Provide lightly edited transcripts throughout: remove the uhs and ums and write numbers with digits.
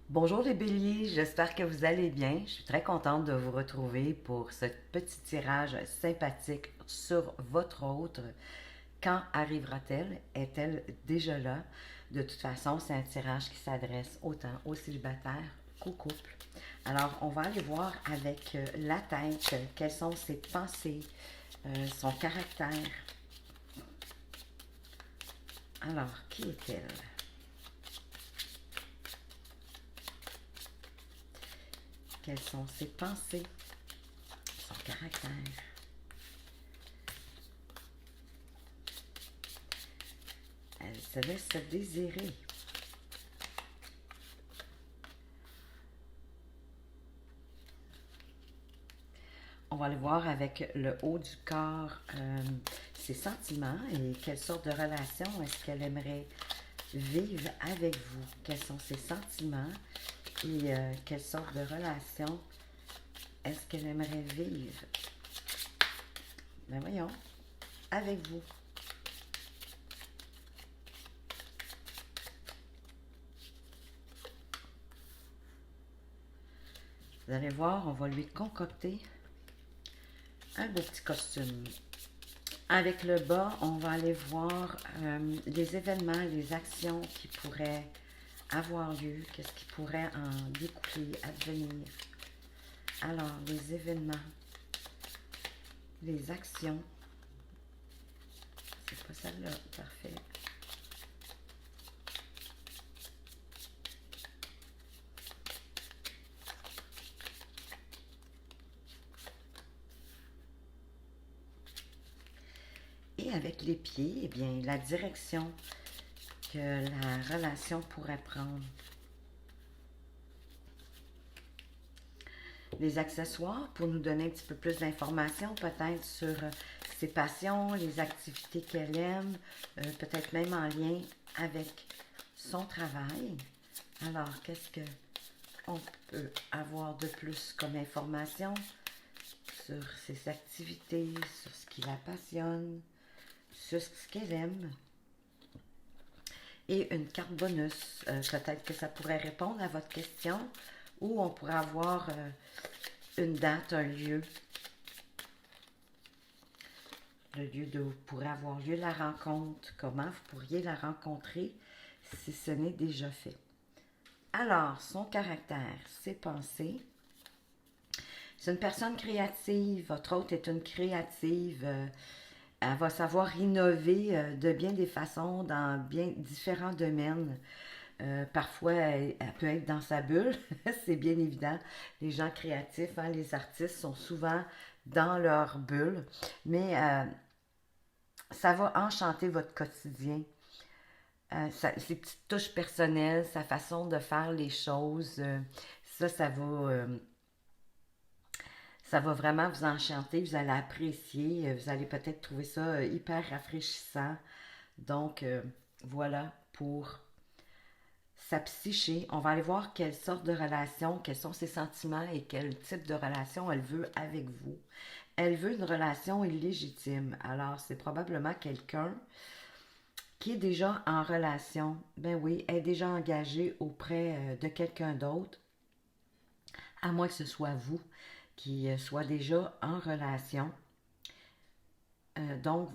Bonjour les béliers, j'espère que vous allez bien. Je suis très contente de vous retrouver pour ce petit tirage sympathique sur votre autre. Quand arrivera-t-elle? Est-elle déjà là? De toute façon, c'est un tirage qui s'adresse autant aux célibataires qu'aux couples. Alors, on va aller voir avec la tête quelles sont ses pensées, son caractère. Alors, qui est-elle? Quelles sont ses pensées, son caractère? Elle se laisse désirer. On va aller voir avec le haut du corps ses sentiments et quelle sorte de relation est-ce qu'elle aimerait vivre avec vous. Quels sont ses sentiments et quelle sorte de relation est-ce qu'elle aimerait vivre. Ben voyons, avec vous. Vous allez voir, on va lui concocter un beau petit costume. Avec le bas, on va aller voir les événements, les actions qui pourraient avoir lieu, qu'est-ce qui pourrait en découler, advenir. Alors, les événements, les actions, c'est pas celle-là, parfait. Et avec les pieds, eh bien, la direction que la relation pourrait prendre. Les accessoires pour nous donner un petit peu plus d'informations, peut-être sur ses passions, les activités qu'elle aime, peut-être même en lien avec son travail. Alors, qu'est-ce que on peut avoir de plus comme information sur ses activités, sur ce qui la passionne, sur ce qu'elle aime? Et une carte bonus, peut-être que ça pourrait répondre à votre question, ou on pourrait avoir une date, un lieu, le lieu de où pourrait avoir lieu la rencontre, comment vous pourriez la rencontrer si ce n'est déjà fait. Alors, son caractère, ses pensées. C'est une personne créative, votre hôte est une créative, elle va savoir innover de bien des façons dans bien différents domaines. Parfois, elle peut être dans sa bulle, c'est bien évident. Les gens créatifs, hein, les artistes sont souvent dans leur bulle, mais ça va enchanter votre quotidien. Ses petites touches personnelles, sa façon de faire les choses, ça va vraiment vous enchanter, vous allez apprécier, vous allez peut-être trouver ça hyper rafraîchissant. Donc, voilà pour sa psyché. On va aller voir quelle sorte de relation, quels sont ses sentiments et quel type de relation elle veut avec vous. Elle veut une relation illégitime. Alors, c'est probablement quelqu'un qui est déjà en relation. Ben oui, elle est déjà engagée auprès de quelqu'un d'autre, à moins que ce soit vous qui soit déjà en relation. Donc,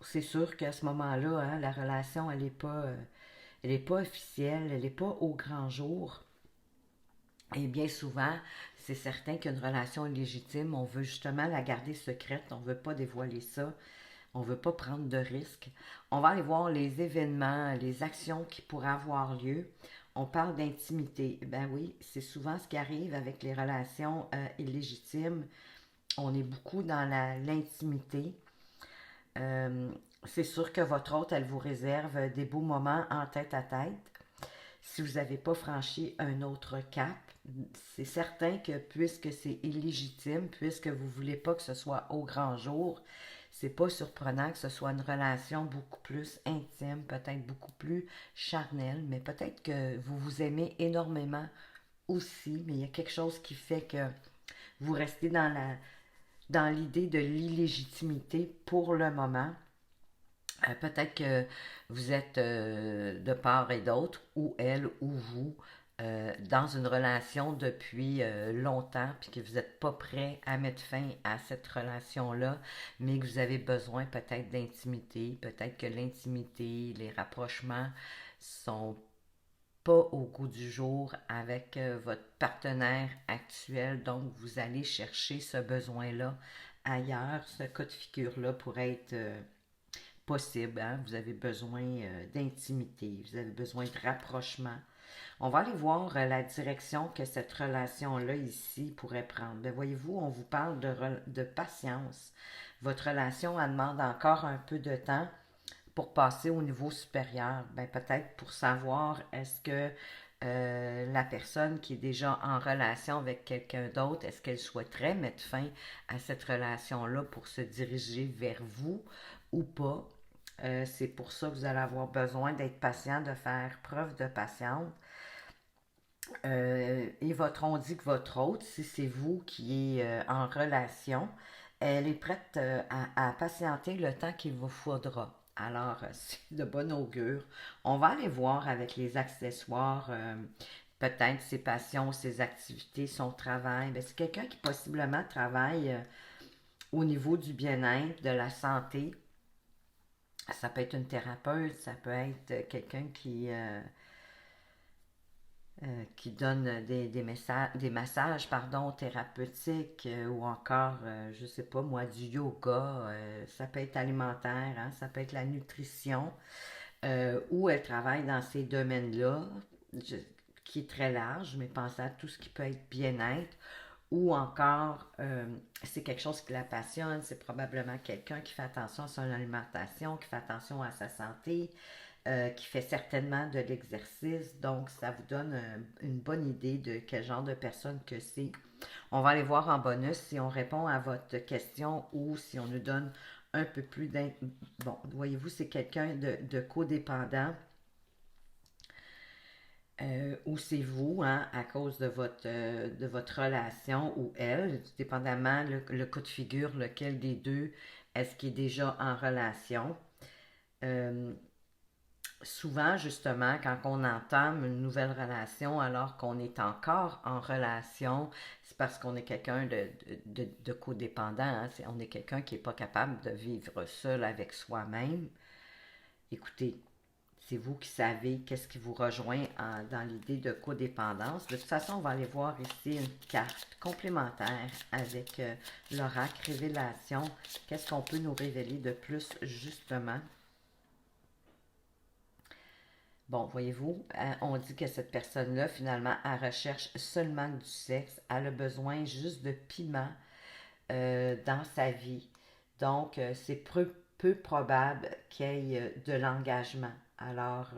c'est sûr qu'à ce moment-là, hein, la relation, elle est pas officielle, elle n'est pas au grand jour. Et bien souvent, c'est certain qu'une relation illégitime, on veut justement la garder secrète, on ne veut pas dévoiler ça, on ne veut pas prendre de risques. On va aller voir les événements, les actions qui pourraient avoir lieu. On parle d'intimité. Ben oui, c'est souvent ce qui arrive avec les relations illégitimes. On est beaucoup dans l'intimité. Euh, c'est sûr que votre hôte, elle vous réserve des beaux moments en tête à tête. Si vous n'avez pas franchi un autre cap, c'est certain que puisque c'est illégitime, puisque vous ne voulez pas que ce soit au grand jour, c'est pas surprenant que ce soit une relation beaucoup plus intime, peut-être beaucoup plus charnelle, mais peut-être que vous vous aimez énormément aussi, mais il y a quelque chose qui fait que vous restez dans l'idée de l'illégitimité pour le moment. Peut-être que vous êtes de part et d'autre, ou elle ou vous, dans une relation depuis longtemps, puis que vous n'êtes pas prêt à mettre fin à cette relation-là, mais que vous avez besoin peut-être d'intimité, peut-être que l'intimité, les rapprochements sont pas au goût du jour avec votre partenaire actuel, donc vous allez chercher ce besoin-là ailleurs. Ce cas de figure-là pourrait être possible. Hein? Vous avez besoin d'intimité, vous avez besoin de rapprochement. On va aller voir la direction que cette relation-là ici pourrait prendre. Bien, voyez-vous, on vous parle de patience. Votre relation, elle demande encore un peu de temps pour passer au niveau supérieur. Ben, peut-être pour savoir est-ce que la personne qui est déjà en relation avec quelqu'un d'autre, est-ce qu'elle souhaiterait mettre fin à cette relation-là pour se diriger vers vous ou pas. C'est pour ça que vous allez avoir besoin d'être patient, de faire preuve de patience. Et on dit que votre hôte, si c'est vous qui êtes en relation, elle est prête à patienter le temps qu'il vous faudra. Alors, c'est de bon augure. On va aller voir avec les accessoires, peut-être ses passions, ses activités, son travail. Ben, c'est quelqu'un qui possiblement travaille au niveau du bien-être, de la santé. Ça peut être une thérapeute, ça peut être quelqu'un qui donne des massages thérapeutiques ou encore, je sais pas moi, du yoga. Ça peut être alimentaire, hein, ça peut être la nutrition. Où elle travaille dans ces domaines-là, qui est très large, mais pensez à tout ce qui peut être bien-être. Ou encore, c'est quelque chose qui la passionne, c'est probablement quelqu'un qui fait attention à son alimentation, qui fait attention à sa santé, qui fait certainement de l'exercice. Donc, ça vous donne une bonne idée de quel genre de personne que c'est. On va aller voir en bonus si on répond à votre question ou si on nous donne un peu plus Bon, voyez-vous, c'est quelqu'un de codépendant. Ou c'est vous, hein, à cause de votre relation, ou elle, dépendamment le cas de figure, lequel des deux est-ce qui est déjà en relation. Euh, Souvent, justement, quand on entame une nouvelle relation alors qu'on est encore en relation, c'est parce qu'on est quelqu'un de codépendant. Hein? On est quelqu'un qui n'est pas capable de vivre seul avec soi-même. Écoutez, c'est vous qui savez qu'est-ce qui vous rejoint dans l'idée de codépendance. De toute façon, on va aller voir ici une carte complémentaire avec l'oracle révélation. Qu'est-ce qu'on peut nous révéler de plus, justement? Bon, voyez-vous, on dit que cette personne-là, finalement, elle recherche seulement du sexe. Elle a besoin juste de piment dans sa vie. Donc, c'est peu probable qu'il y ait de l'engagement. Alors,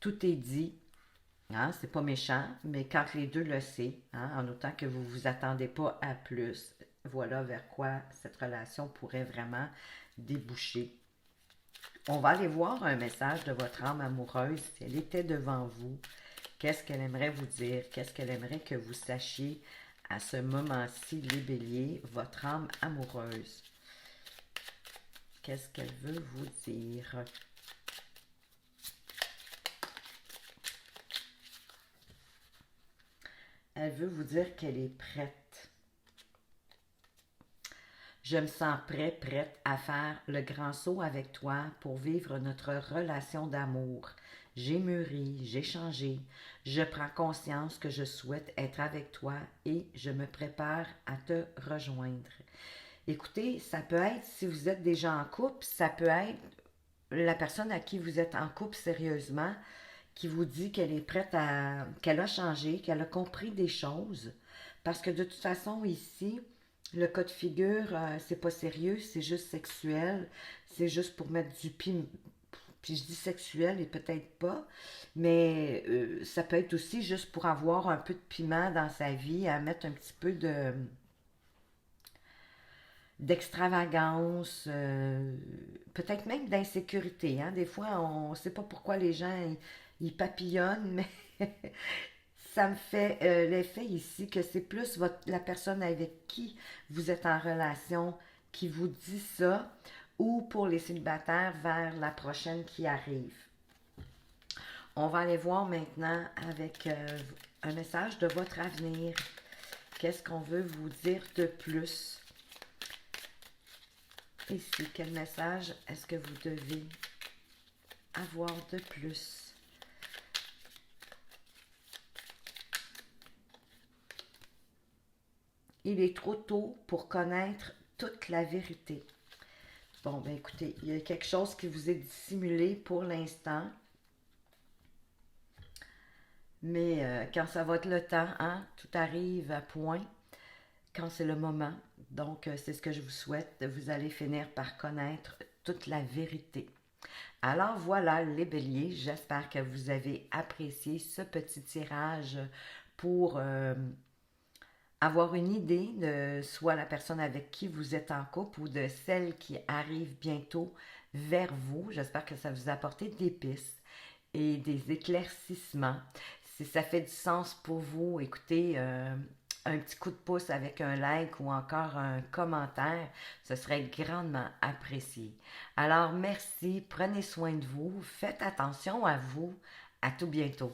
tout est dit. Hein, c'est pas méchant, mais quand les deux le savent, hein, en autant que vous ne vous attendez pas à plus, voilà vers quoi cette relation pourrait vraiment déboucher. On va aller voir un message de votre âme amoureuse. Si elle était devant vous, qu'est-ce qu'elle aimerait vous dire? Qu'est-ce qu'elle aimerait que vous sachiez à ce moment-ci, les béliers, votre âme amoureuse? Qu'est-ce qu'elle veut vous dire? Elle veut vous dire qu'elle est prête. Je me sens prête à faire le grand saut avec toi pour vivre notre relation d'amour. J'ai mûri, j'ai changé. Je prends conscience que je souhaite être avec toi et je me prépare à te rejoindre. Écoutez, ça peut être, si vous êtes déjà en couple, ça peut être la personne à qui vous êtes en couple sérieusement, qui vous dit qu'elle est prête qu'elle a changé, qu'elle a compris des choses. Parce que de toute façon, ici, le cas de figure, c'est pas sérieux, c'est juste sexuel. C'est juste pour mettre du piment. Puis je dis sexuel et peut-être pas, mais ça peut être aussi juste pour avoir un peu de piment dans sa vie, à mettre un petit peu d'extravagance, peut-être même d'insécurité. Hein? Des fois, on ne sait pas pourquoi les gens ils papillonnent, mais ça me fait l'effet ici que c'est plus la personne avec qui vous êtes en relation qui vous dit ça, ou pour les célibataires vers la prochaine qui arrive. On va aller voir maintenant avec un message de votre avenir. Qu'est-ce qu'on veut vous dire de plus? Ici, quel message est-ce que vous devez avoir de plus? Il est trop tôt pour connaître toute la vérité. Bon, ben écoutez, il y a quelque chose qui vous est dissimulé pour l'instant. Mais quand ça va être le temps, hein, tout arrive à point quand c'est le moment. Donc, c'est ce que je vous souhaite. Vous allez finir par connaître toute la vérité. Alors voilà les béliers, j'espère que vous avez apprécié ce petit tirage pour avoir une idée de soit la personne avec qui vous êtes en couple ou de celle qui arrive bientôt vers vous. J'espère que ça vous a apporté des pistes et des éclaircissements. Si ça fait du sens pour vous, écoutez, un petit coup de pouce avec un like ou encore un commentaire, ce serait grandement apprécié. Alors merci, prenez soin de vous, faites attention à vous, à tout bientôt.